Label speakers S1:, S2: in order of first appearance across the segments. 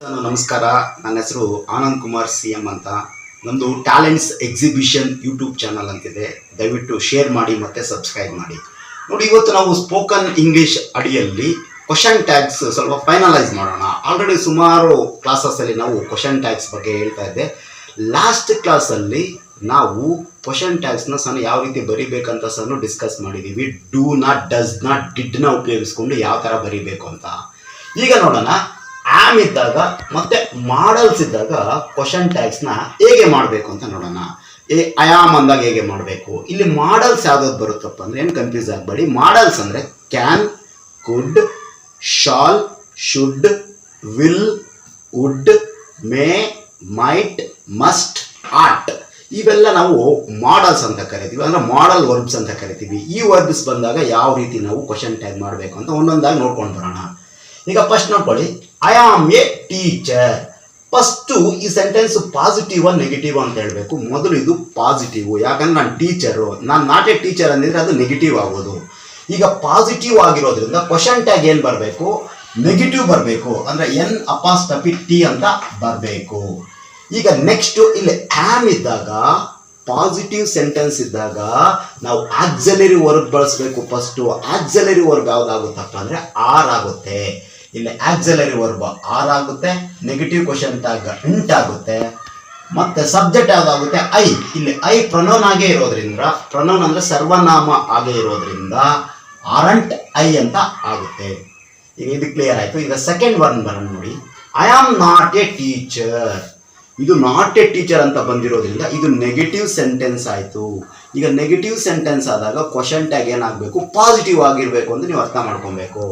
S1: ನಮಸ್ಕಾರ. ನನ್ನ ಹೆಸರು ಆನಂದ್ ಕುಮಾರ್ CM ಅಂತ. ನಮ್ಮದು ಟ್ಯಾಲೆಂಟ್ಸ್ ಎಕ್ಸಿಬಿಷನ್ ಯೂಟ್ಯೂಬ್ ಚಾನಲ್ ಅಂತಿದೆ. ದಯವಿಟ್ಟು ಶೇರ್ ಮಾಡಿ ಮತ್ತು ಸಬ್ಸ್ಕ್ರೈಬ್ ಮಾಡಿ. ನೋಡಿ, ಇವತ್ತು ನಾವು ಸ್ಪೋಕನ್ ಇಂಗ್ಲೀಷ್ ಅಡಿಯಲ್ಲಿ ಕ್ವಶನ್ ಟ್ಯಾಗ್ಸ್ ಸ್ವಲ್ಪ ಫೈನಲೈಸ್ ಮಾಡೋಣ. ಆಲ್ರೆಡಿ ಸುಮಾರು ಕ್ಲಾಸಸ್ಸಲ್ಲಿ ನಾವು ಕ್ವಶನ್ ಟ್ಯಾಗ್ಸ್ ಬಗ್ಗೆ ಹೇಳ್ತಾ ಇದ್ದೆ. ಲಾಸ್ಟ್ ಕ್ಲಾಸಲ್ಲಿ ನಾವು ಕ್ವಶನ್ ಟ್ಯಾಗ್ಸ್ನ ಯಾವ ರೀತಿ ಬರಿಬೇಕಂತ ಡಿಸ್ಕಸ್ ಮಾಡಿದ್ದೀವಿ. ಡೂ ನಾಟ್, ಡಸ್ ನಾಟ್, ಡಿಡ್ನ ಉಪಯೋಗಿಸ್ಕೊಂಡು ಯಾವ ಥರ ಬರಿಬೇಕು ಅಂತ. ಈಗ ನೋಡೋಣ, ಆಮ್ ಇದ್ದಾಗ ಮತ್ತೆ ಮಾಡಲ್ಸ್ ಇದ್ದಾಗ ಕ್ವಶನ್ ಟ್ಯಾಗ್ಸ್ನ ಹೇಗೆ ಮಾಡಬೇಕು ಅಂತ ನೋಡೋಣ. ಐ ಆಮ್ ಅಂದಾಗ ಹೇಗೆ ಮಾಡಬೇಕು. ಇಲ್ಲಿ ಮಾಡಲ್ಸ್ ಯಾವ್ದಾದ್ರು ಬರುತ್ತಪ್ಪ ಅಂದರೆ ಏನು ಕನ್ಫ್ಯೂಸ್ ಆಗಬೇಡಿ. ಮಾಡಲ್ಸ್ ಅಂದರೆ can, could, shall, should, will, would, may, might, must, ought ಇವೆಲ್ಲ ನಾವು ಮಾಡಲ್ಸ್ ಅಂತ ಕರಿತೀವಿ, ಅಂದರೆ ಮಾಡಲ್ ವರ್ಬ್ಸ್ ಅಂತ ಕರಿತೀವಿ. ಈ ವರ್ಬ್ಸ್ ಬಂದಾಗ ಯಾವ ರೀತಿ ನಾವು ಕ್ವಶನ್ ಟ್ಯಾಗ್ ಮಾಡಬೇಕು ಅಂತ ಒಂದೊಂದಾಗಿ ನೋಡ್ಕೊಂಡು ಬರೋಣ. ಈಗ ಫಸ್ಟ್ ನೋಡ್ಕೊಳ್ಳಿ, I am A teacher. First ಈ ಸೆಂಟೆನ್ಸ್ ಪಾಸಿಟಿವ್ ನೆಗೆಟಿವ್ ಅಂತ ಹೇಳಬೇಕು. ಮೊದಲು ಇದು ಪಾಸಿಟಿವ್, ಯಾಕಂದ್ರೆ ನಾನು ಟೀಚರು. ನಾನು ನಾಟ್ ಎ ಟೀಚರ್ ಅಂದಿದ್ರೆ ಅದು ನೆಗೆಟಿವ್ ಆಗೋದು. ಈಗ ಪಾಸಿಟಿವ್ ಆಗಿರೋದ್ರಿಂದ ಕ್ವಶನ್ ಟ್ಯಾಗ್ ಏನು ಬರಬೇಕು, ನೆಗೆಟಿವ್ ಬರಬೇಕು, ಅಂದರೆ N' ಅಂತ ಬರಬೇಕು. ಈಗ ನೆಕ್ಸ್ಟು ಇಲ್ಲಿ ಆಮ್ ಇದ್ದಾಗ, ಪಾಸಿಟಿವ್ ಸೆಂಟೆನ್ಸ್ ಇದ್ದಾಗ ನಾವು ಆಕ್ಸಿಲರಿ ವರ್ಬ್ ಬಳಸಬೇಕು. ಫಸ್ಟು ಆಕ್ಸಿಲರಿ ವರ್ಬ್ ಯಾವುದಾಗುತ್ತಪ್ಪ ಅಂದರೆ ಆರ್ ಆಗುತ್ತೆ. ಇಲ್ಲಿ ಆಕ್ಸಿಲರಿ ವರ್ಬ್ ಆರ್ ಆಗುತ್ತೆ. ನೆಗೆಟಿವ್ ಕ್ವಶನ್ ಟ್ಯಾಗ್ ಇಂಟ್ ಆಗುತ್ತೆ. ಮತ್ತೆ ಸಬ್ಜೆಕ್ಟ್ ಯಾವುದಾಗುತ್ತೆ, ಐ. ಇಲ್ಲಿ ಐ ಪ್ರೊನೌನ್ ಆಗೇ ಇರೋದ್ರಿಂದ, ಪ್ರೊನೌನ್ ಅಂದರೆ ಸರ್ವನಾಮ ಆಗೇ ಇರೋದ್ರಿಂದ ಆರಂಟ್ ಐ ಅಂತ ಆಗುತ್ತೆ. ಈಗ ಇದು ಕ್ಲಿಯರ್ ಆಯಿತು. ಈಗ ಸೆಕೆಂಡ್ ಒನ್ ಬರೋಣ ನೋಡಿ, I am not A teacher. ಇದು ನಾಟ್ ಎ ಟೀಚರ್ ಅಂತ ಬಂದಿರೋದ್ರಿಂದ ಇದು ನೆಗೆಟಿವ್ ಸೆಂಟೆನ್ಸ್ ಆಯಿತು. ಈಗ ನೆಗೆಟಿವ್ ಸೆಂಟೆನ್ಸ್ ಆದಾಗ ಕ್ವಶನ್ ಟ್ಯಾಗ್ ಏನಾಗಬೇಕು, ಪಾಸಿಟಿವ್ ಆಗಿರಬೇಕು ಅಂತ ನೀವು ಅರ್ಥ ಮಾಡ್ಕೊಬೇಕು.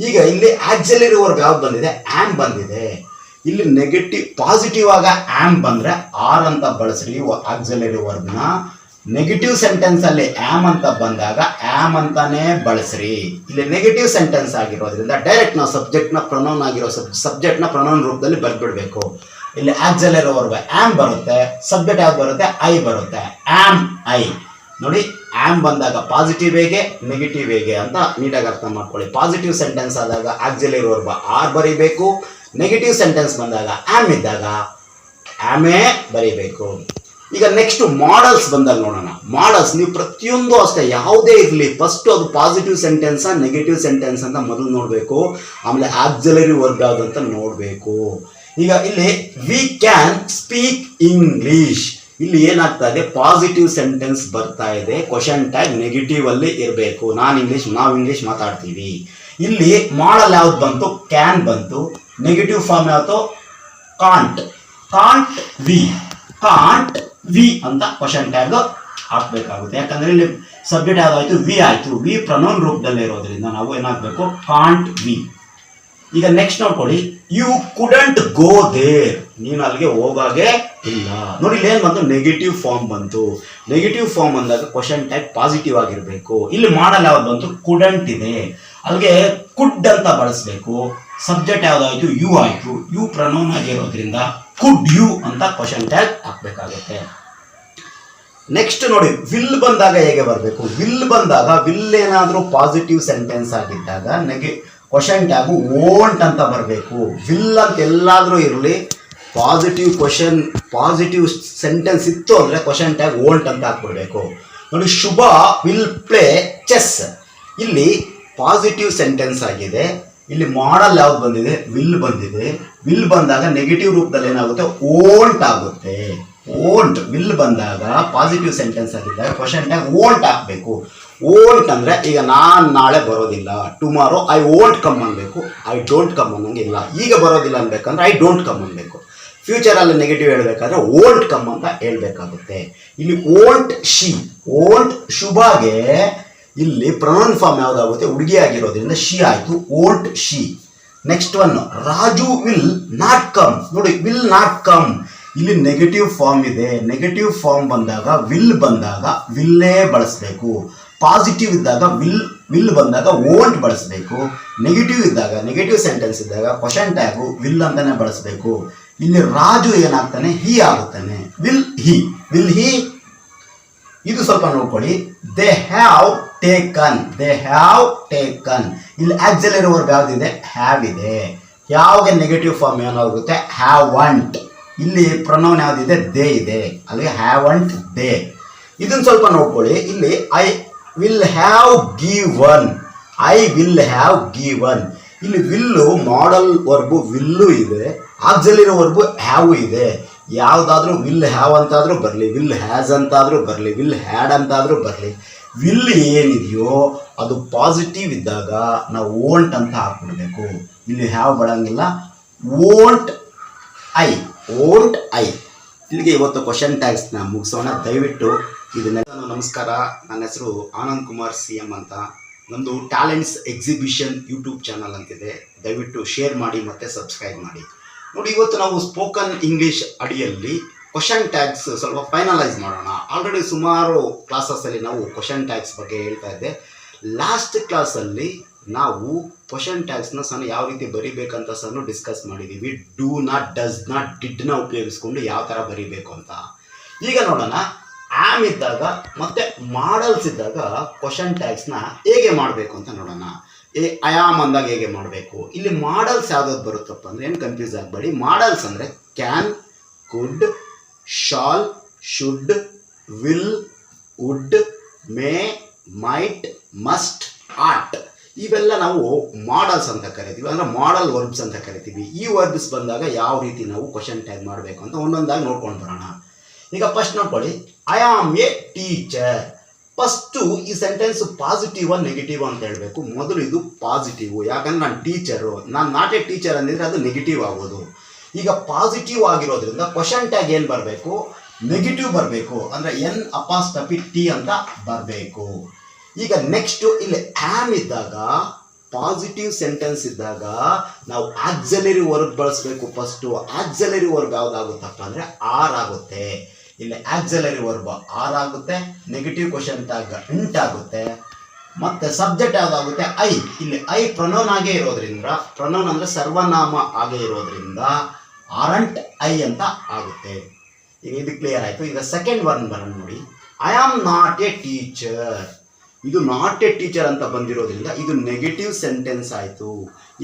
S1: ಈಗ ಇಲ್ಲಿ ಆಕ್ಸಿಲರಿ ವರ್ಬ್ ಯಾವ್ದು ಬಂದಿದೆ, ಆಮ್ ಬಂದಿದೆ. ಇಲ್ಲಿ ನೆಗೆಟಿವ್ ಪಾಸಿಟಿವ್ ಆಗ ಆಮ್ ಬಂದರೆ ಆರ್ ಅಂತ ಬಳಸ್ರಿ ಆಕ್ಸಿಲರಿ ವರ್ಬ್ನ. ನೆಗೆಟಿವ್ ಸೆಂಟೆನ್ಸ್ ಅಲ್ಲಿ ಆಮ್ ಅಂತ ಬಂದಾಗ ಆಮ್ ಅಂತಾನೆ ಬಳಸ್ರಿ. ಇಲ್ಲಿ ನೆಗೆಟಿವ್ ಸೆಂಟೆನ್ಸ್ ಆಗಿರೋದ್ರಿಂದ ಡೈರೆಕ್ಟ್ ನಾವು ಸಬ್ಜೆಕ್ಟ್ನ ಪ್ರೊನೌನ್ ಆಗಿರೋ ಸಬ್ಜೆಕ್ಟ್ನ ಪ್ರೊನೌನ್ ರೂಪದಲ್ಲಿ ಬರ್ಬಿಡ್ಬೇಕು. ಇಲ್ಲಿ ಆಕ್ಸಿಲರಿ ವರ್ಬ್ ಆಮ್ ಬರುತ್ತೆ, ಸಬ್ಜೆಕ್ಟ್ ಯಾವ್ದು ಬರುತ್ತೆ, ಐ ಬರುತ್ತೆ. ಆಮ್ ಐ ನೋಡಿ, ಆಮ್ ಬಂದಾಗ ಪಾಸಿಟಿವ್ ಹೇಗೆ, ನೆಗೆಟಿವ್ ಹೇಗೆ ಅಂತ ನೀಟಾಗಿ ಅರ್ಥ ಮಾಡ್ಕೊಳ್ಳಿ. ಪಾಸಿಟಿವ್ ಸೆಂಟೆನ್ಸ್ ಆದಾಗ ಆಕ್ಸಿಲರಿ ವರ್ಬ್ ಆರ್ ಬರೀಬೇಕು. ನೆಗೆಟಿವ್ ಸೆಂಟೆನ್ಸ್ ಬಂದಾಗ ಆಮ್ ಇದ್ದಾಗ ಆಮೇ ಬರೀಬೇಕು. ಈಗ ನೆಕ್ಸ್ಟ್ ಮಾಡಲ್ಸ್ ಬಂದಾಗ ನೋಡೋಣ. ಮಾಡಲ್ಸ್ ನೀವು ಪ್ರತಿಯೊಂದು ಅಷ್ಟೇ ಯಾವುದೇ ಇರಲಿ, ಫಸ್ಟ್ ಅದು ಪಾಸಿಟಿವ್ ಸೆಂಟೆನ್ಸ್ ನೆಗೆಟಿವ್ ಸೆಂಟೆನ್ಸ್ ಅಂತ ಮೊದಲು ನೋಡಬೇಕು. ಆಮೇಲೆ ಆಕ್ಸಿಲರಿ ವರ್ಬ್ ಯಾವ್ದು ಅಂತ ನೋಡಬೇಕು. ಈಗ ಇಲ್ಲಿ ವಿ ಕ್ಯಾನ್ ಸ್ಪೀಕ್ ಇಂಗ್ಲಿಷ್. ಇಲ್ಲಿ ಏನಾಗ್ತಾ ಇದೆ, ಪಾಸಿಟಿವ್ ಸೆಂಟೆನ್ಸ್ ಬರ್ತಾ ಇದೆ. ಕ್ವಶನ್ ಟ್ಯಾಗ್ ನೆಗೆಟಿವ್ ಅಲ್ಲಿ ಇರಬೇಕು. ನಾವು ಇಂಗ್ಲಿಷ್ ಮಾತಾಡ್ತೀವಿ. ಇಲ್ಲಿ ಮಾಡಲ್ ಯಾವ್ದು ಬಂತು, ಕ್ಯಾನ್ ಬಂತು. ನೆಗೆಟಿವ್ ಫಾರ್ಮ್ ಯಾವುದು, ಕಾಂಟ್. ಕಾಂಟ್ ವಿ ಅಂತ ಕ್ವಶನ್ ಟ್ಯಾಗ್ ಹಾಕ್ಬೇಕಾಗುತ್ತೆ. ಯಾಕಂದ್ರೆ ಇಲ್ಲಿ ಸಬ್ಜೆಕ್ಟ್ ಯಾವ್ದಾಯ್ತು, ವಿ ಆಯ್ತು. ವಿ ಪ್ರೊನೌನ್ ರೂಪದಲ್ಲಿ ಇರೋದ್ರಿಂದ ನಾವು ಏನಾಗಬೇಕು, ಕಾಂಟ್ ವಿ. ಈಗ ನೆಕ್ಸ್ಟ್ ನೋಡ್ಕೊಳ್ಳಿ, ಯು ಕುಡಂಟ್ ಗೋ ದೇರ್. ನೀನು ಅಲ್ಲಿಗೆ ಹೋಗಾಗೆ ಇಲ್ಲ. ನೋಡಿ, ಇಲ್ಲಿ ಏನು ಬಂತು, ನೆಗೆಟಿವ್ ಫಾರ್ಮ್ ಬಂತು. ನೆಗೆಟಿವ್ ಫಾರ್ಮ್ ಅಂದಾಗ ಕ್ವಶನ್ ಟ್ಯಾಗ್ ಪಾಸಿಟಿವ್ ಆಗಿರಬೇಕು. ಇಲ್ಲಿ ಮಾಡಲ್ ಯಾವ್ದು ಬಂತು, ಕುಡಂಟ್ ಇದೆ. ಅಲ್ಲಿಗೆ ಕುಡ್ ಅಂತ ಬಳಸಬೇಕು. ಸಬ್ಜೆಕ್ಟ್ ಯಾವ್ದಾಯ್ತು, ಯು ಆಯ್ತು. ಯು ಪ್ರೊನೌನ್ ಆಗಿರೋದ್ರಿಂದ ಕುಡ್ ಯು ಅಂತ ಕ್ವಶನ್ ಟ್ಯಾಗ್ ಹಾಕ್ಬೇಕಾಗುತ್ತೆ. ನೆಕ್ಸ್ಟ್ ನೋಡಿ, ವಿಲ್ ಬಂದಾಗ ಹೇಗೆ ಬರಬೇಕು. ವಿಲ್ ಬಂದಾಗ, ವಿಲ್ ಏನಾದರೂ ಪಾಸಿಟಿವ್ ಸೆಂಟೆನ್ಸ್ ಆಗಿದ್ದಾಗ ಕ್ವಶನ್ ಟ್ಯಾಗು ವೋಂಟ್ ಅಂತ ಬರಬೇಕು. ವಿಲ್ ಅಂತ ಎಲ್ಲಾದರೂ ಇರಲಿ, ಪಾಸಿಟಿವ್ ಸೆಂಟೆನ್ಸ್ ಇತ್ತು ಅಂದರೆ ಕ್ವಶನ್ ಟ್ಯಾಗ್ ವೋಂಟ್ ಅಂತ ಹಾಕ್ಬಿಡ್ಬೇಕು. ನೋಡಿ, ಶುಭ ವಿಲ್ ಪ್ಲೇ ಚೆಸ್. ಇಲ್ಲಿ ಪಾಸಿಟಿವ್ ಸೆಂಟೆನ್ಸ್ ಆಗಿದೆ. ಇಲ್ಲಿ ಮಾಡಲ್ ಯಾವ್ದು ಬಂದಿದೆ, ವಿಲ್ ಬಂದಿದೆ. ವಿಲ್ ಬಂದಾಗ ನೆಗೆಟಿವ್ ರೂಪದಲ್ಲಿ ಏನಾಗುತ್ತೆ, ಓಂಟ್ ಆಗುತ್ತೆ. ಓಂಟ್ ವಿಲ್ ಬಂದಾಗ ಪಾಸಿಟಿವ್ ಸೆಂಟೆನ್ಸ್ ಆಗಿದ್ದಾಗ ಕ್ವಶನ್ ಟ್ಯಾಗ್ ಓಂಟ್ ಹಾಕಬೇಕು. ಓಂಟ್ ಅಂದರೆ ಈಗ ನಾನು ನಾಳೆ ಬರೋದಿಲ್ಲ, ಟುಮಾರೋ ಐ ವೋಂಟ್ ಕಮ್ ಅನ್ಬೇಕು. ಐ ಡೋಂಟ್ ಕಮ್ ಅನ್ನಂಗಿಲ್ಲ. ಈಗ ಬರೋದಿಲ್ಲ ಅನ್ಬೇಕಂದ್ರೆ ಐ ಡೋಂಟ್ ಕಮ್ ಅನ್ಬೇಕು. ಫ್ಯೂಚರಲ್ಲಿ ನೆಗೆಟಿವ್ ಹೇಳ್ಬೇಕಾದ್ರೆ ಓಂಟ್ ಕಮ್ ಅಂತ ಹೇಳ್ಬೇಕಾಗುತ್ತೆ. ಇಲ್ಲಿ ಓಂಟ್ ಶಿ, ಓಂಟ್ ಶುಭಾಗೆ ಇಲ್ಲಿ ಪ್ರೊನೌನ್ ಫಾರ್ಮ್ ಯಾವುದಾಗುತ್ತೆ, ಹುಡುಗಿ ಆಗಿರೋದ್ರಿಂದ ಶಿ ಆಯಿತು, won't she. Next one, Raju will not come. ನೋಡಿ, ವಿಲ್ ನಾಟ್ ಕಮ್ ಇಲ್ಲಿ ನೆಗೆಟಿವ್ ಫಾರ್ಮ್ ಇದೆ. ನೆಗೆಟಿವ್ ಫಾರ್ಮ್ ಬಂದಾಗ ವಿಲ್ ಬಂದಾಗ ವಿಲ್ಲೇ ಬಳಸಬೇಕು. ಪಾಸಿಟಿವ್ ಇದ್ದಾಗ ವಿಲ್ ಬಂದಾಗ ಓಂಟ್ ಬಳಸಬೇಕು. ನೆಗೆಟಿವ್ ಇದ್ದಾಗ, ನೆಗೆಟಿವ್ ಸೆಂಟೆನ್ಸ್ ಇದ್ದಾಗ ಕ್ವಶನ್ ಟ್ಯಾಗು ವಿಲ್ ಅಂತಾನೆ ಬಳಸಬೇಕು. ಇಲ್ಲಿ ರಾಜು ಏನಾಗ್ತಾನೆ, ಹಿ ಆಗುತ್ತಾನೆ. Will he. ಇದು ಸ್ವಲ್ಪ ನೋಡ್ಕೊಳ್ಳಿ. They have taken. ಇಲ್ಲಿ ಆಕ್ಸಿಲರಿ ವರ್ಬ್ ಯಾವ್ದಿದೆ, ಹ್ಯಾವ್ ಇದೆ. ಯಾವಾಗ ನೆಗೆಟಿವ್ ಫಾರ್ಮ್ ಏನಾಗುತ್ತೆ ಹ್ಯಾವ್ ವಾಂಟ್. ಇಲ್ಲಿ ಪ್ರೊನೌನ್ ಯಾವುದಿದೆ ದೇ ಇದೆ, ಅಲ್ಲಿಗೆ ಹ್ಯಾವ್ ವಾಂಟ್ ದೇ. ಇದನ್ನು ಸ್ವಲ್ಪ ನೋಡ್ಕೊಳ್ಳಿ. ಇಲ್ಲಿ I will have given, I will have given. ಇಲ್ಲಿ ವಿಲ್ಲು ಮಾಡಲ್ ವರ್ಬು ವಿಲ್ಲು ಇದೆ, ಆಕ್ಸಿಲರಿ ವರ್ಬು ಹ್ಯಾವ್ ಇದೆ. ಯಾವುದಾದ್ರೂ ವಿಲ್ ಹ್ಯಾವ್ ಅಂತಾದರೂ ಬರಲಿ, ವಿಲ್ ಹ್ಯಾಸ್ ಅಂತಾದರೂ ಬರಲಿ, ವಿಲ್ ಹ್ಯಾಡ್ ಅಂತಾದರೂ ಬರಲಿ, ವಿಲ್ ಏನಿದೆಯೋ ಅದು ಪಾಸಿಟಿವ್ ಇದ್ದಾಗ ನಾವು ಓಂಟ್ ಅಂತ ಹಾಕ್ಬಿಡ್ಬೇಕು. ಇಲ್ಲಿ ಹ್ಯಾವ್ ಬರಂಗಿಲ್ಲ. Won't I, won't I. ಇಲ್ಲಿಗೆ ಇವತ್ತು ಕ್ವಶನ್ ಟ್ಯಾಗ್ಸ್ನ ಮುಗಿಸೋಣ. ದಯವಿಟ್ಟು ಇದನ್ನ. ನಮಸ್ಕಾರ, ನನ್ನ ಹೆಸರು ಆನಂದ್ ಕುಮಾರ್ CM ಅಂತ. ನಮ್ಮದು ಟ್ಯಾಲೆಂಟ್ಸ್ ಎಕ್ಸಿಬಿಷನ್ ಯೂಟ್ಯೂಬ್ ಚಾನಲ್ ಅಂತಿದೆ. ದಯವಿಟ್ಟು ಶೇರ್ ಮಾಡಿ ಮತ್ತು ಸಬ್ಸ್ಕ್ರೈಬ್ ಮಾಡಿ. ನೋಡಿ, ಇವತ್ತು ನಾವು ಸ್ಪೋಕನ್ ಇಂಗ್ಲೀಷ್ ಅಡಿಯಲ್ಲಿ ಕ್ವಶನ್ ಟ್ಯಾಗ್ಸ್ ಸ್ವಲ್ಪ ಫೈನಲೈಸ್ ಮಾಡೋಣ. ಆಲ್ರೆಡಿ ಸುಮಾರು ಕ್ಲಾಸಸ್ಸಲ್ಲಿ ನಾವು ಕ್ವಶನ್ ಟ್ಯಾಗ್ಸ್ ಬಗ್ಗೆ ಹೇಳ್ತಾ ಇದ್ದೆ. ಲಾಸ್ಟ್ ಕ್ಲಾಸಲ್ಲಿ ನಾವು ಕ್ವಶನ್ ಟ್ಯಾಗ್ಸ್ನ ಸಹ ಯಾವ ರೀತಿ ಬರಿಬೇಕಂತ ಸಹ ಡಿಸ್ಕಸ್ ಮಾಡಿದ್ದೀವಿ. ಡೂ ನಾಟ್, ಡಸ್ ನಾಟ್, ಡಿಡ್ನ ಉಪಯೋಗಿಸ್ಕೊಂಡು ಯಾವ ಥರ ಬರಿಬೇಕು ಅಂತ. ಈಗ ನೋಡೋಣ, ಆಮ್ ಇದ್ದಾಗ ಮತ್ತು ಮಾಡಲ್ಸ್ ಇದ್ದಾಗ ಕ್ವಶನ್ ಟ್ಯಾಗ್ಸ್ನ ಹೇಗೆ ಮಾಡಬೇಕು ಅಂತ ನೋಡೋಣ. ಐ ಆಮ್ ಅಂದಾಗ ಹೇಗೆ ಮಾಡಬೇಕು. ಇಲ್ಲಿ ಮಾಡಲ್ಸ್ ಯಾವ್ದಾದ್ರು ಬರುತ್ತಪ್ಪ ಅಂದರೆ ಏನು ಕನ್ಫ್ಯೂಸ್ ಆಗಬೇಡಿ. ಮಾಡಲ್ಸ್ ಅಂದರೆ can, could, shall, should, will, would, may, might, must, ought. ಇವೆಲ್ಲ ನಾವು ಮಾಡಲ್ಸ್ ಅಂತ ಕರಿತೀವಿ, ಅಂದರೆ ಮಾಡಲ್ ವರ್ಬ್ಸ್ ಅಂತ ಕರಿತೀವಿ. ಈ ವರ್ಬ್ಸ್ ಬಂದಾಗ ಯಾವ ರೀತಿ ನಾವು ಕ್ವಶನ್ ಟ್ಯಾಗ್ ಮಾಡಬೇಕು ಅಂತ ಒಂದೊಂದಾಗಿ ನೋಡ್ಕೊಂಡು ಬರೋಣ. ಈಗ ಫಸ್ಟ್ ನೋಡ್ಕೊಳ್ಳಿ, I am A teacher. First ಈ ಸೆಂಟೆನ್ಸ್ ಪಾಸಿಟಿವ್ ನೆಗೆಟಿವ್ ಅಂತ ಹೇಳಬೇಕು. ಮೊದಲು ಇದು ಪಾಸಿಟಿವ್, ಯಾಕಂದ್ರೆ ನಾನು ಟೀಚರು, ನಾನು ನಾಟ್ ಎ ಟೀಚರ್ ಅಂದಿದ್ರೆ ಅದು ನೆಗೆಟಿವ್ ಆಗೋದು. ಈಗ ಪಾಸಿಟಿವ್ ಆಗಿರೋದ್ರಿಂದ ಕ್ವಶನ್ ಟ್ಯಾಗ್ ಏನು ಬರಬೇಕು, ನೆಗೆಟಿವ್ ಬರಬೇಕು, ಅಂದರೆ N' ಅಂತ ಬರಬೇಕು. ಈಗ ನೆಕ್ಸ್ಟು ಇಲ್ಲಿ ಆಮ್ ಇದ್ದಾಗ, ಪಾಸಿಟಿವ್ ಸೆಂಟೆನ್ಸ್ ಇದ್ದಾಗ ನಾವು ಆಕ್ಸಿಲರಿ ವರ್ಬ್ ಬಳಸಬೇಕು. ಫಸ್ಟು ಆಕ್ಸಿಲರಿ ವರ್ಬ್ ಯಾವುದಾಗುತ್ತಪ್ಪ ಅಂದರೆ ಆರ್ ಆಗುತ್ತೆ. ಇಲ್ಲಿ ಆಕ್ಸಿಲರಿ ವರ್ಬ್ ಆರ್ ಆಗುತ್ತೆ. ನೆಗೆಟಿವ್ ಕ್ವಶನ್ ಟ್ಯಾಗ್ ಇಂಟ್ ಆಗುತ್ತೆ. ಮತ್ತು ಸಬ್ಜೆಕ್ಟ್ ಯಾವುದಾಗುತ್ತೆ ಐ. ಇಲ್ಲಿ ಐ ಪ್ರೊನೌನ್ ಆಗೇ ಇರೋದ್ರಿಂದ, ಪ್ರೊನೌನ್ ಅಂದರೆ ಸರ್ವನಾಮ ಆಗೇ ಇರೋದ್ರಿಂದ ಆರಂಟ್ ಐ ಅಂತ ಆಗುತ್ತೆ. ಈಗ ಇದು ಕ್ಲಿಯರ್ ಆಯಿತು. ಈಗ ಸೆಕೆಂಡ್ ಒನ್ ಬರೋಣ ನೋಡಿ, I am not A teacher. ಇದು ನಾಟ್ ಎ ಟೀಚರ್ ಅಂತ ಬಂದಿರೋದ್ರಿಂದ ಇದು ನೆಗೆಟಿವ್ ಸೆಂಟೆನ್ಸ್ ಆಯಿತು.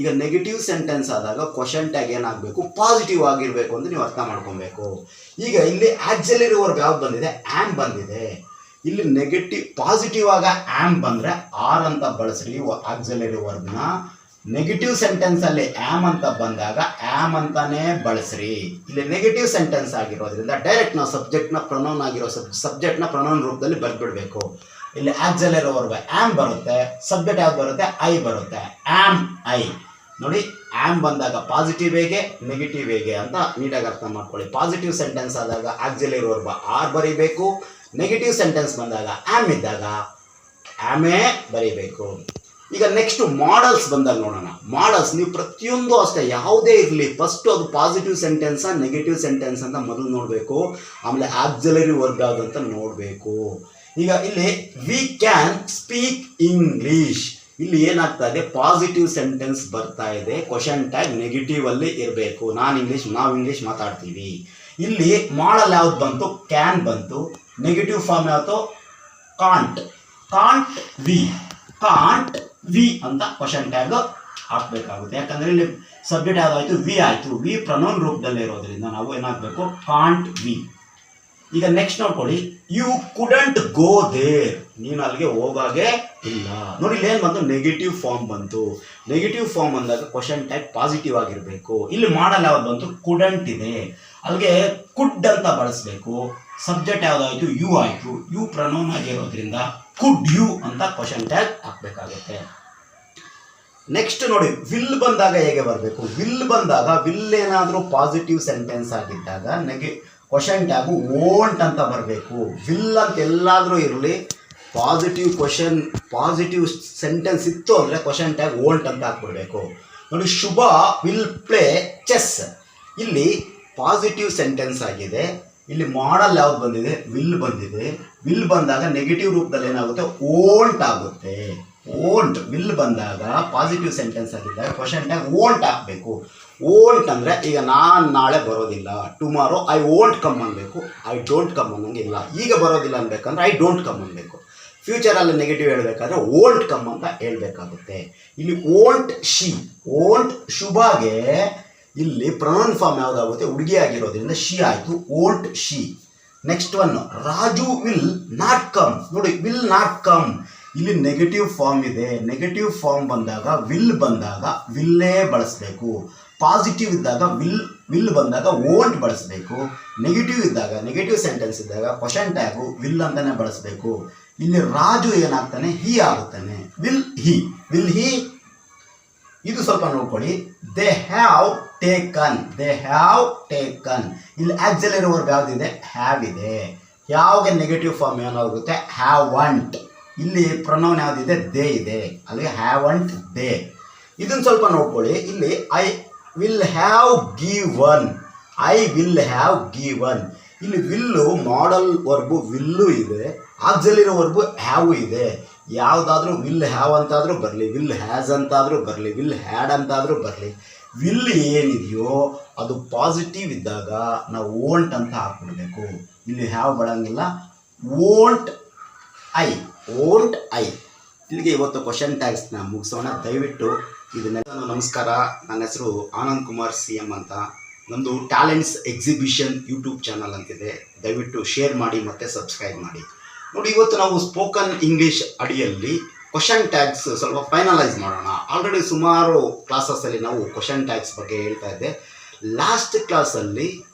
S1: ಈಗ ನೆಗೆಟಿವ್ ಸೆಂಟೆನ್ಸ್ ಆದಾಗ ಕ್ವಶನ್ ಟ್ಯಾಗ್ ಏನಾಗಬೇಕು, ಪಾಸಿಟಿವ್ ಆಗಿರಬೇಕು ಅಂತ ನೀವು ಅರ್ಥ ಮಾಡ್ಕೊಬೇಕು. ಈಗ ಇಲ್ಲಿ ಆಕ್ಸಿಲರಿ ವರ್ಬ್ ಯಾವ್ದು ಬಂದಿದೆ, ಆಮ್ ಬಂದಿದೆ. ಇಲ್ಲಿ ನೆಗೆಟಿವ್ ಪಾಸಿಟಿವ್ ಆಗ ಆಮ್ ಬಂದರೆ ಆರ್ ಅಂತ ಬಳಸ್ರಿ ಆಕ್ಸಿಲರಿ ವರ್ಬ್ನ. ನೆಗೆಟಿವ್ ಸೆಂಟೆನ್ಸಲ್ಲಿ ಆಮ್ ಅಂತ ಬಂದಾಗ ಆಮ್ ಅಂತಾನೇ ಬಳಸ್ರಿ. ಇಲ್ಲಿ ನೆಗೆಟಿವ್ ಸೆಂಟೆನ್ಸ್ ಆಗಿರೋದ್ರಿಂದ ಡೈರೆಕ್ಟ್ ನಾವು ಸಬ್ಜೆಕ್ಟ್ನ ಪ್ರೊನೌನ್ ಆಗಿರೋ ಸಬ್ಜೆಕ್ಟ್ನ ಪ್ರೊನೌನ್ ರೂಪದಲ್ಲಿ ಬರೆದ್ಬಿಡ್ಬೇಕು. ಇಲ್ಲಿ ಆಕ್ಸಿಲರಿ ವರ್ಬ್ ಆಮ್ ಬರುತ್ತೆ, ಸಬ್ಜೆಕ್ಟ್ ಯಾವ್ದು ಬರುತ್ತೆ, ಐ ಬರುತ್ತೆ. Am I. ನೋಡಿ, ಆಮ್ ಬಂದಾಗ ಪಾಸಿಟಿವ್ ಹೇಗೆ, ನೆಗೆಟಿವ್ ಹೇಗೆ ಅಂತ ನೀಟಾಗಿ ಅರ್ಥ ಮಾಡ್ಕೊಳ್ಳಿ. ಪಾಸಿಟಿವ್ ಸೆಂಟೆನ್ಸ್ ಆದಾಗ ಆಕ್ಸಿಲರಿ ವರ್ಬ್ ಆರ್ ಬರೀಬೇಕು. ನೆಗೆಟಿವ್ ಸೆಂಟೆನ್ಸ್ ಬಂದಾಗ ಆಮ್ ಇದ್ದಾಗ ಆಮೇ ಬರೀಬೇಕು. ಈಗ ನೆಕ್ಸ್ಟ್ ಮಾಡಲ್ಸ್ ಬಂದಾಗ ನೋಡೋಣ. ಮಾಡಲ್ಸ್ ನೀವು ಪ್ರತಿಯೊಂದು ಅಷ್ಟೇ ಯಾವುದೇ ಇರಲಿ, ಫಸ್ಟು ಅದು ಪಾಸಿಟಿವ್ ಸೆಂಟೆನ್ಸ ನೆಗೆಟಿವ್ ಸೆಂಟೆನ್ಸ್ ಅಂತ ಮೊದಲು ನೋಡಬೇಕು. ಆಮೇಲೆ ಆಕ್ಸಿಲರಿ ವರ್ಬ್ ಯಾವುದು ಅಂತ ನೋಡಬೇಕು. ಈಗ ಇಲ್ಲಿ ವಿ ಕ್ಯಾನ್ ಸ್ಪೀಕ್ ಇಂಗ್ಲೀಷ್. ಇಲ್ಲಿ ಏನಾಗ್ತಾ ಇದೆ, ಪಾಸಿಟಿವ್ ಸೆಂಟೆನ್ಸ್ ಬರ್ತಾ ಇದೆ. ಕ್ವಶನ್ ಟ್ಯಾಗ್ ನೆಗೆಟಿವ್ ಅಲ್ಲಿ ಇರಬೇಕು. ನಾವು ಇಂಗ್ಲೀಷ್ ಮಾತಾಡ್ತೀವಿ. ಇಲ್ಲಿ ಮಾಡಲ್ ಯಾವ್ದು ಬಂತು, ಕ್ಯಾನ್ ಬಂತು. ನೆಗೆಟಿವ್ ಫಾರ್ಮ್ ಯಾವುದು, can't. Can't we, can't we ಅಂತ ಕ್ವಶನ್ ಟ್ಯಾಗ್ ಹಾಕಬೇಕಾಗುತ್ತೆ. ಯಾಕಂದರೆ ಇಲ್ಲಿ ಸಬ್ಜೆಕ್ಟ್ ಯಾವುದಾಯ್ತು, ವಿ ಆಯಿತು. ವಿ ಪ್ರೊನೌನ್ ರೂಪದಲ್ಲಿ ಇರೋದ್ರಿಂದ ನಾವು ಏನಾಗಬೇಕು, ಕಾಂಟ್ ವಿ. ಈಗ ನೆಕ್ಸ್ಟ್ ನೋಡ್ಕೊಳ್ಳಿ, ಯು ಕುಡಂಟ್ ಗೋ ದೇರ್. ನೀನು ಅಲ್ಲಿಗೆ ಹೋಗಾಗೆ ಇಲ್ಲ. ನೋಡಿ, ಇಲ್ಲಿ ಏನು ಬಂತು, ನೆಗೆಟಿವ್ ಫಾರ್ಮ್ ಬಂತು. ನೆಗೆಟಿವ್ ಫಾರ್ಮ್ ಅಂದಾಗ ಕ್ವಶನ್ ಟ್ಯಾಗ್ ಪಾಸಿಟಿವ್ ಆಗಿರಬೇಕು. ಇಲ್ಲಿ ಮಾಡಲ್ ಯಾವ್ದು ಬಂತು, ಕುಡಂಟ್ ಇದೆ. ಅಲ್ಲಿಗೆ ಕುಡ್ ಅಂತ ಬಳಸಬೇಕು. ಸಬ್ಜೆಕ್ಟ್ ಯಾವುದಾಯ್ತು, ಯು ಆಯಿತು. ಯು ಪ್ರೊನೌನ್ ಆಗಿರೋದ್ರಿಂದ ಕುಡ್ ಯು ಅಂತ ಕ್ವಶನ್ ಟ್ಯಾಗ್ ಹಾಕಬೇಕಾಗುತ್ತೆ. ನೆಕ್ಸ್ಟ್ ನೋಡಿ, ವಿಲ್ ಬಂದಾಗ ಹೇಗೆ ಬರಬೇಕು. ವಿಲ್ ಬಂದಾಗ ವಿಲ್ ಏನಾದರೂ ಪಾಸಿಟಿವ್ ಸೆಂಟೆನ್ಸ್ ಆಗಿದ್ದಾಗ ಕ್ವಶನ್ ಟ್ಯಾಗು ಓಂಟ್ ಅಂತ ಬರಬೇಕು. ವಿಲ್ ಅಂತ ಎಲ್ಲಾದರೂ ಇರಲಿ, ಪಾಸಿಟಿವ್ ಸೆಂಟೆನ್ಸ್ ಇತ್ತು ಅಂದರೆ ಕ್ವಶನ್ ಟ್ಯಾಗ್ ಓಂಟ್ ಅಂತ ಹಾಕ್ಬಿಡ್ಬೇಕು. ನೋಡಿ, ಶುಭ ವಿಲ್ ಪ್ಲೇ ಚೆಸ್. ಇಲ್ಲಿ ಪಾಸಿಟಿವ್ ಸೆಂಟೆನ್ಸ್ ಆಗಿದೆ. ಇಲ್ಲಿ ಮಾಡಲ್ ಯಾವ್ದು ಬಂದಿದೆ, ವಿಲ್ ಬಂದಿದೆ. ವಿಲ್ ಬಂದಾಗ ನೆಗೆಟಿವ್ ರೂಪದಲ್ಲಿ ಏನಾಗುತ್ತೆ, ಓಂಟ್ ಆಗುತ್ತೆ. ಓಂಟ್ ವಿಲ್ ಬಂದಾಗ ಪಾಸಿಟಿವ್ ಸೆಂಟೆನ್ಸ್ ಆಗಿದ್ದಾಗ ಕ್ವಶನ್ ಟ್ಯಾಗ್ ಓಂಟ್ ಹಾಕಬೇಕು. ಓಂಟ್ ಅಂದರೆ ಈಗ ನಾನು ನಾಳೆ ಬರೋದಿಲ್ಲ, ಟುಮಾರೋ ಐ ಓಂಟ್ ಕಮ್ ಅನ್ನಬೇಕು. ಐ ಡೋಂಟ್ ಕಮ್ ಅನ್ನಂಗೆ ಇಲ್ಲ. ಈಗ ಬರೋದಿಲ್ಲ ಅನ್ಬೇಕಂದ್ರೆ ಐ ಡೋಂಟ್ ಕಮ್ ಅನ್ನಬೇಕು. ಫ್ಯೂಚರಲ್ಲಿ ನೆಗೆಟಿವ್ ಹೇಳಬೇಕಾದ್ರೆ ಓಲ್ಟ್ ಕಮ್ ಅಂತ ಹೇಳ್ಬೇಕಾಗುತ್ತೆ. ಇಲ್ಲಿ ಓಲ್ಟ್ ಶಿ, ಓಲ್ಟ್ ಶುಭಾಗೆ ಇಲ್ಲಿ ಪ್ರೊನೌನ್ ಫಾರ್ಮ್ ಯಾವುದಾಗುತ್ತೆ, ಹುಡುಗಿ ಆಗಿರೋದ್ರಿಂದ ಶಿ ಆಯಿತು, ಓಲ್ಟ್ she. Next one, Raju will not come. ನೋಡಿ, ವಿಲ್ ನಾಟ್ ಕಮ್ ಇಲ್ಲಿ ನೆಗೆಟಿವ್ ಫಾರ್ಮ್ ಇದೆ. ನೆಗೆಟಿವ್ ಫಾರ್ಮ್ ಬಂದಾಗ ವಿಲ್ ಬಂದಾಗ ವಿಲ್ಲೇ ಬಳಸಬೇಕು. ಪಾಸಿಟಿವ್ ಇದ್ದಾಗ ವಿಲ್ ಬಂದಾಗ ಓಂಟ್ ಬಳಸಬೇಕು. ನೆಗೆಟಿವ್ ಇದ್ದಾಗ, ನೆಗೆಟಿವ್ ಸೆಂಟೆನ್ಸ್ ಇದ್ದಾಗ ಕ್ವಶನ್ ಟ್ಯಾಗು ವಿಲ್ ಅಂತಾನೆ ಬಳಸಬೇಕು. ಇಲ್ಲಿ ರಾಜು ಏನಾಗ್ತಾನೆ, ಹಿ ಆಗುತ್ತಾನೆ. ವಿಲ್ ಹಿ ಇದು ಸ್ವಲ್ಪ ನೋಡ್ಕೊಳ್ಳಿ. ದೇ ಹ್ಯಾವ್ ಟೇಕನ್ ಇಲ್ಲಿ ಆಕ್ಸಿಲರಿ ವರ್ಬ್ ಯಾವ್ದಿದೆ, ಹ್ಯಾವ್ ಇದೆ. ಯಾವಾಗ ನೆಗೆಟಿವ್ ಫಾರ್ಮ್ ಏನಾಗುತ್ತೆ, ಹ್ಯಾವಂಟ್. ಇಲ್ಲಿ ಪ್ರೊನೌನ್ ಯಾವ್ದಿದೆ, ದೇ ಇದೆ, ಅಲ್ಲಿಗೆ ಹ್ಯಾವಂಟ್ ದೇ. ಇದನ್ನ ಸ್ವಲ್ಪ ನೋಡ್ಕೊಳ್ಳಿ. ಇಲ್ಲಿ ಐ ವಿಲ್ ಹ್ಯಾವ್ ಗಿವನ್. ಇಲ್ಲಿ ವಿಲ್ಲು ಮಾಡಲ್ ವರ್ಬು ವಿಲ್ಲು ಇದೆ, ಆಕ್ಸಿಲರಿ ವರ್ಬು ಹ್ಯಾವ್ ಇದೆ. ಯಾವುದಾದ್ರೂ ವಿಲ್ ಹ್ಯಾವ್ ಅಂತಾದರೂ ಬರಲಿ, ವಿಲ್ ಹ್ಯಾಸ್ ಅಂತಾದರೂ ಬರಲಿ, ವಿಲ್ ಹ್ಯಾಡ್ ಅಂತಾದರೂ ಬರಲಿ, ವಿಲ್ ಏನಿದೆಯೋ ಅದು ಪಾಸಿಟಿವ್ ಇದ್ದಾಗ ನಾವು ಓಂಟ್ ಅಂತ ಹಾಕ್ಬಿಡ್ಬೇಕು. ಇಲ್ಲಿ ಹ್ಯಾವ್ ಬಳಂಗಿಲ್ಲ. Won't I. ಇಲ್ಲಿಗೆ ಇವತ್ತು ಕ್ವಶನ್ ಟ್ಯಾಗ್ಸ್ನ ಮುಗಿಸೋಣ. ದಯವಿಟ್ಟು ಇದನ್ನೆಲ್ಲ. ನಮಸ್ಕಾರ, ನನ್ನ ಹೆಸರು ಆನಂದ್ ಕುಮಾರ್ CM ಅಂತ. ನಮ್ಮದು ಟ್ಯಾಲೆಂಟ್ಸ್ ಎಕ್ಸಿಬಿಷನ್ ಯೂಟ್ಯೂಬ್ ಚಾನಲ್ ಅಂತಿದೆ. ದಯವಿಟ್ಟು ಶೇರ್ ಮಾಡಿ ಮತ್ತು ಸಬ್ಸ್ಕ್ರೈಬ್ ಮಾಡಿ. ನೋಡಿ, ಇವತ್ತು ನಾವು ಸ್ಪೋಕನ್ ಇಂಗ್ಲೀಷ್ ಅಡಿಯಲ್ಲಿ ಕ್ವಶನ್ ಟ್ಯಾಗ್ಸ್ ಸ್ವಲ್ಪ ಫೈನಲೈಸ್ ಮಾಡೋಣ. ಆಲ್ರೆಡಿ ಸುಮಾರು ಕ್ಲಾಸಸ್ಸಲ್ಲಿ ನಾವು ಕ್ವಶನ್ ಟ್ಯಾಗ್ಸ್ ಬಗ್ಗೆ ಹೇಳ್ತಾ ಇದ್ದೆ. ಲಾಸ್ಟ್ ಕ್ಲಾಸಲ್ಲಿ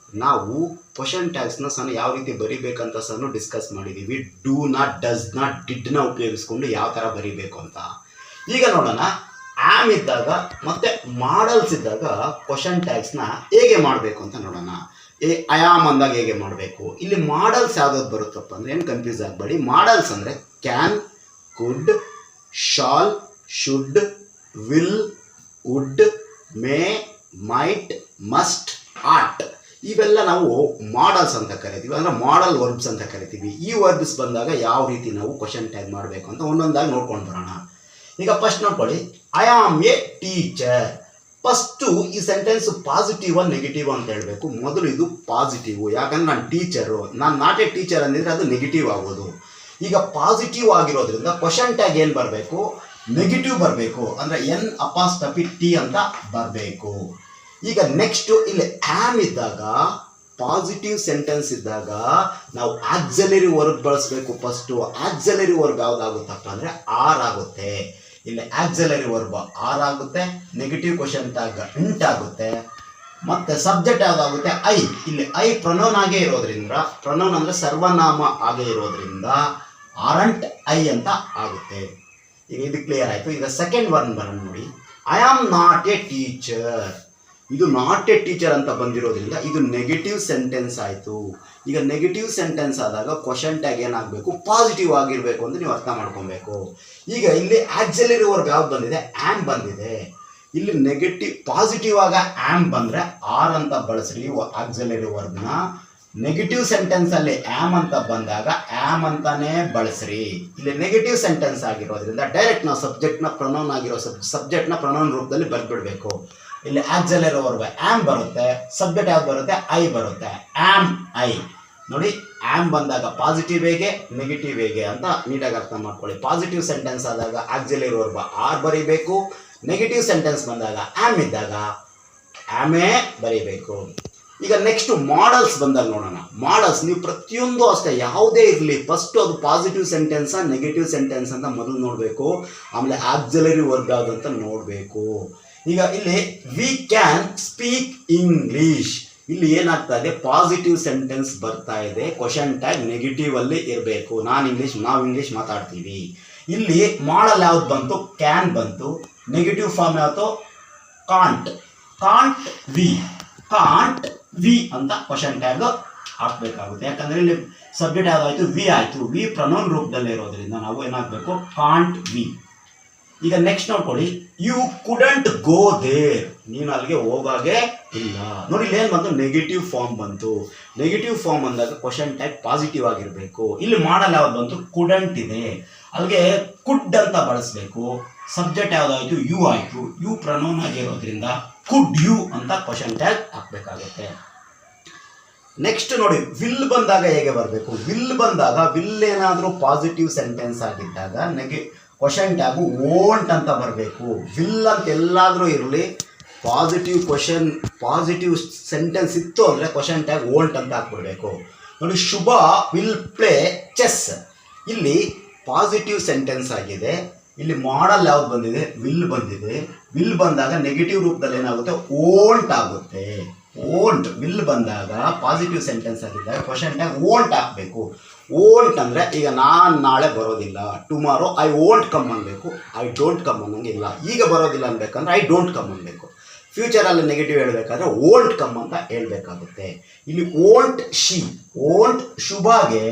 S1: ನಾವು ಕ್ವಶನ್ ಟ್ಯಾಗ್ಸ್ನ ಸಹ ಯಾವ ರೀತಿ ಬರಿಬೇಕಂತ ಸಹ ಡಿಸ್ಕಸ್ ಮಾಡಿದ್ದೀವಿ. ಡೂ ನಾಟ್, ಡಸ್ ನಾಟ್, ಡಿಡ್ನ ಉಪಯೋಗಿಸ್ಕೊಂಡು ಯಾವ ಥರ ಬರಿಬೇಕು ಅಂತ. ಈಗ ನೋಡೋಣ, ಆಮ್ ಇದ್ದಾಗ ಮತ್ತು ಮಾಡಲ್ಸ್ ಇದ್ದಾಗ ಕ್ವಶನ್ ಟ್ಯಾಗ್ಸ್ನ ಹೇಗೆ ಮಾಡಬೇಕು ಅಂತ ನೋಡೋಣ. ಆಯಾಮ್ ಅಂದಾಗ ಹೇಗೆ ಮಾಡಬೇಕು. ಇಲ್ಲಿ ಮಾಡಲ್ಸ್ ಯಾವ್ದಾದ್ರು ಬರುತ್ತಪ್ಪ ಅಂದರೆ ಏನು ಕನ್ಫ್ಯೂಸ್ ಆಗಬೇಡಿ. ಮಾಡಲ್ಸ್ ಅಂದರೆ can, could, shall, should, will, would, may, might, must, ought ಇವೆಲ್ಲ ನಾವು ಮಾಡಲ್ಸ್ ಅಂತ ಕರಿತೀವಿ, ಅಂದರೆ ಮಾಡಲ್ ವರ್ಬ್ಸ್ ಅಂತ ಕರಿತೀವಿ. ಈ ವರ್ಬ್ಸ್ ಬಂದಾಗ ಯಾವ ರೀತಿ ನಾವು ಕ್ವಶನ್ ಟ್ಯಾಗ್ ಮಾಡಬೇಕು ಅಂತ ಒಂದೊಂದಾಗಿ ನೋಡ್ಕೊಂಡು ಬರೋಣ. ಈಗ ಫಸ್ಟ್ ನೋಡ್ಕೊಳ್ಳಿ, I am A teacher. First ಈ ಸೆಂಟೆನ್ಸ್ ಪಾಸಿಟಿವ್ ನೆಗೆಟಿವ್ ಅಂತ ಹೇಳಬೇಕು. ಮೊದಲು ಇದು ಪಾಸಿಟಿವ್, ಯಾಕಂದ್ರೆ ನಾನು ಟೀಚರು. ನಾನು ನಾಟ್ ಎ ಟೀಚರ್ ಅಂದಿದ್ರೆ ಅದು ನೆಗೆಟಿವ್ ಆಗೋದು. ಈಗ ಪಾಸಿಟಿವ್ ಆಗಿರೋದ್ರಿಂದ ಕ್ವಶನ್ ಟ್ಯಾಗ್ ಏನು ಬರಬೇಕು, ನೆಗೆಟಿವ್ ಬರಬೇಕು, ಅಂದರೆ N' ಅಂತ ಬರಬೇಕು. ಈಗ ನೆಕ್ಸ್ಟು ಇಲ್ಲಿ ಆಮ್ ಇದ್ದಾಗ, ಪಾಸಿಟಿವ್ ಸೆಂಟೆನ್ಸ್ ಇದ್ದಾಗ ನಾವು ಆಕ್ಸಿಲರಿ ವರ್ಬ್ ಬಳಸಬೇಕು. ಫಸ್ಟು ಆಕ್ಸಿಲರಿ ವರ್ಬ್ ಯಾವುದಾಗುತ್ತಪ್ಪ ಅಂದರೆ ಆರ್ ಆಗುತ್ತೆ. ಇಲ್ಲಿ ಆಕ್ಸಿಲರಿ ವರ್ಬ್ ಆರ್ ಆಗುತ್ತೆ. ನೆಗೆಟಿವ್ ಕ್ವಶನ್ ಟ್ಯಾಗ್ ಇಂಟ್ ಆಗುತ್ತೆ. ಮತ್ತು ಸಬ್ಜೆಕ್ಟ್ ಯಾವುದಾಗುತ್ತೆ, ಐ. ಇಲ್ಲಿ ಐ ಪ್ರೊನೌನ್ ಆಗೇ ಇರೋದ್ರಿಂದ, ಪ್ರೊನೌನ್ ಅಂದರೆ ಸರ್ವನಾಮ ಆಗೇ ಇರೋದ್ರಿಂದ ಆರಂಟ್ ಐ ಅಂತ ಆಗುತ್ತೆ. ಈಗ ಇದು ಕ್ಲಿಯರ್ ಆಯಿತು. ಈಗ ಸೆಕೆಂಡ್ ಒನ್ ಬರೋಣ ನೋಡಿ. I am not A teacher. ಇದು ನಾಟ್ ಎ ಟೀಚರ್ ಅಂತ ಬಂದಿರೋದ್ರಿಂದ ಇದು ನೆಗೆಟಿವ್ ಸೆಂಟೆನ್ಸ್ ಆಯಿತು. ಈಗ ನೆಗೆಟಿವ್ ಸೆಂಟೆನ್ಸ್ ಆದಾಗ ಕ್ವಶನ್ ಟ್ಯಾಗ್ ಏನಾಗಬೇಕು, ಪಾಸಿಟಿವ್ ಆಗಿರಬೇಕು ಅಂತ ನೀವು ಅರ್ಥ ಮಾಡ್ಕೊಬೇಕು. ಈಗ ಇಲ್ಲಿ ಆಕ್ಸಿಲರಿ ವರ್ಬ್ ಯಾವ್ದು ಬಂದಿದೆ, ಆಮ್ ಬಂದಿದೆ. ಇಲ್ಲಿ ನೆಗೆಟಿವ್ ಪಾಸಿಟಿವ್ ಆಗ ಆಮ್ ಬಂದರೆ ಆರ್ ಅಂತ ಬಳಸ್ರಿ ಆಕ್ಸಿಲರಿ ವರ್ಬ್ನ. ನೆಗೆಟಿವ್ ಸೆಂಟೆನ್ಸಲ್ಲಿ ಆಮ್ ಅಂತ ಬಂದಾಗ ಆಮ್ ಅಂತಾನೆ ಬಳಸ್ರಿ. ಇಲ್ಲಿ ನೆಗೆಟಿವ್ ಸೆಂಟೆನ್ಸ್ ಆಗಿರೋದ್ರಿಂದ ಡೈರೆಕ್ಟ್ ನಾವು ಸಬ್ಜೆಕ್ಟ್ನ ಪ್ರೊನೌನ್ ಆಗಿರೋ ಸಬ್ಜೆಕ್ಟ್ನ ಪ್ರೊನೌನ್ ರೂಪದಲ್ಲಿ ಬರೆದ್ಬಿಡ್ಬೇಕು. ಇಲ್ಲಿ ಆಕ್ಸಿಲರಿ ವರ್ಬ್ ಆಮ್ ಬರುತ್ತೆ, ಸಬ್ಜೆಕ್ಟ್ ಯಾವ್ದು ಬರುತ್ತೆ, ಐ ಬರುತ್ತೆ. Am I. ನೋಡಿ, ಆಮ್ ಬಂದಾಗ ಪಾಸಿಟಿವ್ ಹೇಗೆ, ನೆಗೆಟಿವ್ ಹೇಗೆ ಅಂತ ನೀಟಾಗಿ ಅರ್ಥ ಮಾಡ್ಕೊಳ್ಳಿ. ಪಾಸಿಟಿವ್ ಸೆಂಟೆನ್ಸ್ ಆದಾಗ ಆಕ್ಸಿಲರಿ ವರ್ಬ್ ಆರ್ ಬರೀಬೇಕು. ನೆಗೆಟಿವ್ ಸೆಂಟೆನ್ಸ್ ಬಂದಾಗ ಆಮ್ ಇದ್ದಾಗ ಆಮೇ ಬರೀಬೇಕು. ಈಗ ನೆಕ್ಸ್ಟ್ ಮಾಡಲ್ಸ್ ಬಂದಾಗ ನೋಡೋಣ. ಮಾಡಲ್ಸ್ ನೀವು ಪ್ರತಿಯೊಂದು ಅಷ್ಟೇ ಯಾವುದೇ ಇರಲಿ, ಫಸ್ಟು ಅದು ಪಾಸಿಟಿವ್ ಸೆಂಟೆನ್ಸಾ ನೆಗೆಟಿವ್ ಸೆಂಟೆನ್ಸ್ ಅಂತ ಮೊದಲು ನೋಡಬೇಕು. ಆಮೇಲೆ ಆಕ್ಸಿಲರಿ ವರ್ಬ್ ಯಾವುದು ಅಂತ ನೋಡಬೇಕು. ಈಗ ಇಲ್ಲಿ ವಿ ಕ್ಯಾನ್ ಸ್ಪೀಕ್ ಇಂಗ್ಲೀಷ್. ಇಲ್ಲಿ ಏನಾಗ್ತಾ ಇದೆ, ಪಾಸಿಟಿವ್ ಸೆಂಟೆನ್ಸ್ ಬರ್ತಾ ಇದೆ. ಕ್ವಶನ್ ಟ್ಯಾಗ್ ನೆಗೆಟಿವ್ ಅಲ್ಲಿ ಇರಬೇಕು. ನಾವು ಇಂಗ್ಲೀಷ್ ಮಾತಾಡ್ತೀವಿ. ಇಲ್ಲಿ ಮಾಡಲ್ ಯಾವ್ದು ಬಂತು, ಕ್ಯಾನ್ ಬಂತು. ನೆಗೆಟಿವ್ ಫಾರ್ಮ್ ಯಾವುದು, ಕಾಂಟ್ ವಿ ಅಂತ ಕ್ವಶನ್ ಟ್ಯಾಗ್ ಹಾಕಬೇಕಾಗುತ್ತೆ. ಯಾಕಂದರೆ ಇಲ್ಲಿ ಸಬ್ಜೆಕ್ಟ್ ಯಾವುದಾಯ್ತು, ವಿ ಆಯಿತು. ವಿ ಪ್ರೊನೌನ್ ರೂಪದಲ್ಲಿ ಇರೋದ್ರಿಂದ ನಾವು ಏನಾಗಬೇಕು, ಕಾಂಟ್ ವಿ. ಈಗ ನೆಕ್ಸ್ಟ್ ನೋಡ್ಕೊಳ್ಳಿ, ಯು ಕುಡಂಟ್ ಗೋ ದೇರ್. ನೀನು ಅಲ್ಲಿಗೆ ಹೋಗಾಗೆ ಇಲ್ಲ. ನೋಡಿ, ಇಲ್ಲಿ ಏನು ಬಂತು, ನೆಗೆಟಿವ್ ಫಾರ್ಮ್ ಬಂತು. ನೆಗೆಟಿವ್ ಫಾರ್ಮ್ ಅಂದಾಗ ಕ್ವಶನ್ ಟ್ಯಾಗ್ ಪಾಸಿಟಿವ್ ಆಗಿರಬೇಕು. ಇಲ್ಲಿ ಮಾಡಲ್ ಯಾವ್ದು ಬಂತು, ಕುಡಂಟ್ ಇದೆ. ಅಲ್ಲಿಗೆ ಕುಡ್ ಅಂತ ಬಳಸಬೇಕು. ಸಬ್ಜೆಕ್ಟ್ ಯಾವುದಾಯಿತು, ಯು ಆಯಿತು. ಯು ಪ್ರೊನೌನ್ ಆಗಿರೋದ್ರಿಂದ ಕುಡ್ ಯು ಅಂತ ಕ್ವಶನ್ ಟ್ಯಾಗ್ ಹಾಕಬೇಕಾಗುತ್ತೆ. ನೆಕ್ಸ್ಟ್ ನೋಡಿ, ವಿಲ್ ಬಂದಾಗ ಹೇಗೆ ಬರಬೇಕು? ವಿಲ್ ಬಂದಾಗ ವಿಲ್ ಏನಾದರೂ ಪಾಸಿಟಿವ್ ಸೆಂಟೆನ್ಸ್ ಆಗಿದ್ದಾಗ ಕ್ವಶನ್ ಟ್ಯಾಗು ವೋಂಟ್ ಅಂತ ಬರಬೇಕು. ವಿಲ್ ಅಂತ ಎಲ್ಲಾದರೂ ಇರಲಿ, ಪಾಸಿಟಿವ್ ಸೆಂಟೆನ್ಸ್ ಇತ್ತು ಅಂದರೆ ಕ್ವಶನ್ ಟ್ಯಾಗ್ ವೋಂಟ್ ಅಂತ ಹಾಕ್ಬಿಡ್ಬೇಕು. ನೋಡಿ, ಶುಭ ವಿಲ್ ಪ್ಲೇ ಚೆಸ್. ಇಲ್ಲಿ ಪಾಸಿಟಿವ್ ಸೆಂಟೆನ್ಸ್ ಆಗಿದೆ. ಇಲ್ಲಿ ಮಾಡಲ್ ಯಾವ್ದು ಬಂದಿದೆ? ವಿಲ್ ಬಂದಿದೆ. ವಿಲ್ ಬಂದಾಗ ನೆಗೆಟಿವ್ ರೂಪದಲ್ಲಿ ಏನಾಗುತ್ತೆ? ಓಂಟ್ ಆಗುತ್ತೆ. ಓಂಟ್ ವಿಲ್ ಬಂದಾಗ ಪಾಸಿಟಿವ್ ಸೆಂಟೆನ್ಸ್ ಆಗಿದ್ದಾಗ ಕ್ವಶನ್ ಟ್ಯಾಗ್ ಓಂಟ್ ಹಾಕಬೇಕು. ಓಂಟ್ ಅಂದರೆ ಈಗ ನಾನು ನಾಳೆ ಬರೋದಿಲ್ಲ, ಟುಮಾರೋ ಐ ಓಂಟ್ ಕಮ್ ಅನ್ಬೇಕು. ಐ ಡೋಂಟ್ ಕಮ್ ಅನ್ನಂಗೆ ಇಲ್ಲ. ಈಗ ಬರೋದಿಲ್ಲ ಅನ್ಬೇಕಂದ್ರೆ ಐ ಡೋಂಟ್ ಕಮ್ ಅನ್ಬೇಕು. ಫ್ಯೂಚರಲ್ಲಿ ನೆಗೆಟಿವ್ ಹೇಳಬೇಕಾದ್ರೆ ಓಂಟ್ ಕಮ್ ಅಂತ ಹೇಳ್ಬೇಕಾಗುತ್ತೆ. ಇಲ್ಲಿ ಓಂಟ್ ಶಿ, ಓಂಟ್ ಶುಭಾಗೆ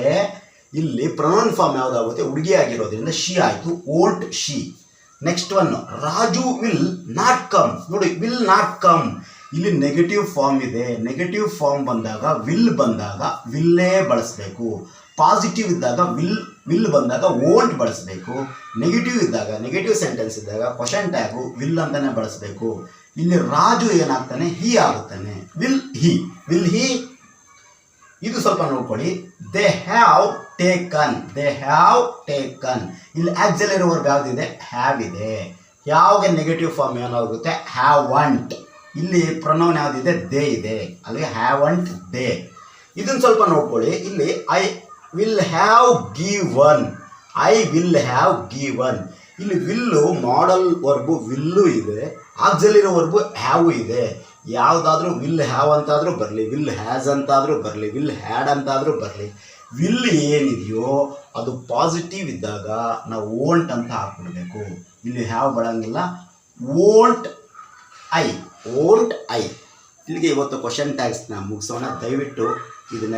S1: ಇಲ್ಲಿ ಪ್ರೊನೌನ್ ಫಾರ್ಮ್ ಯಾವುದಾಗುತ್ತೆ? ಹುಡುಗಿ ಆಗಿರೋದ್ರಿಂದ ಶಿ ಆಯಿತು, won't she. Next one, Raju will not come. ನೋಡಿ, ವಿಲ್ ನಾಟ್ ಕಮ್ ಇಲ್ಲಿ ನೆಗೆಟಿವ್ ಫಾರ್ಮ್ ಇದೆ. ನೆಗೆಟಿವ್ ಫಾರ್ಮ್ ಬಂದಾಗ ವಿಲ್ ಬಂದಾಗ ವಿಲ್ಲೇ ಬಳಸಬೇಕು. ಪಾಸಿಟಿವ್ ಇದ್ದಾಗ ವಿಲ್ ಬಂದಾಗ ಓಂಟ್ ಬಳಸಬೇಕು. ನೆಗೆಟಿವ್ ಇದ್ದಾಗ, ನೆಗೆಟಿವ್ ಸೆಂಟೆನ್ಸ್ ಇದ್ದಾಗ ಕ್ವಶನ್ ಟ್ಯಾಗು ವಿಲ್ ಅಂತಲೇ ಬಳಸಬೇಕು. ಇಲ್ಲಿ ರಾಜು ಏನಾಗ್ತಾನೆ? ಹಿ ಆಗುತ್ತಾನೆ. Will he. ಇದು ಸ್ವಲ್ಪ ನೋಡ್ಕೊಳ್ಳಿ. They have taken. ಇಲ್ಲಿ ಆಕ್ಸಿಲರಿ ವರ್ಬ್ ಯಾವುದಿದೆ? ಹ್ಯಾವ್ ಇದೆ. ಯಾವಾಗ ನೆಗೆಟಿವ್ ಫಾರ್ಮ್ ಏನಾಗುತ್ತೆ? ಹ್ಯಾವಂಟ್. ಇಲ್ಲಿ ಪ್ರೊನೌನ್ ಯಾವುದಿದೆ? ದೇ ಇದೆ. ಅಲ್ಲಿಗೆ ಹ್ಯಾವಂಟ್ ದೇ. ಇದನ್ನು ಸ್ವಲ್ಪ ನೋಡ್ಕೊಳ್ಳಿ. ಇಲ್ಲಿ ಐ ವಿಲ್ ಹ್ಯಾವ್ ಗಿವನ್. ಇಲ್ಲಿ ವಿಲ್ಲು ಮಾಡಲ್ ವರ್ಬು ವಿಲ್ಲು ಇದೆ, ಆಕ್ಸಿಲರಿ ವರ್ಬು ಹ್ಯಾವು ಇದೆ. ಯಾವುದಾದ್ರೂ ವಿಲ್ ಹ್ಯಾವ್ ಅಂತಾದರೂ ಬರಲಿ, ವಿಲ್ ಹ್ಯಾಸ್ ಅಂತಾದರೂ ಬರಲಿ, ವಿಲ್ ಹ್ಯಾಡ್ ಅಂತಾದರೂ ಬರಲಿ, ವಿಲ್ ಏನಿದೆಯೋ ಅದು ಪಾಸಿಟಿವ್ ಇದ್ದಾಗ ನಾವು ಓಂಟ್ ಅಂತ ಹಾಕ್ಬಿಡ್ಬೇಕು. ಇಲ್ಲಿ ಹ್ಯಾವ್ ಬಳಂಗಿಲ್ಲ. Won't I. ಇಲ್ಲಿಗೆ ಇವತ್ತು ಕ್ವಶನ್ ಟ್ಯಾಗ್ಸ್ನ ಮುಗಿಸೋಣ. ದಯವಿಟ್ಟು ಇದನ್ನ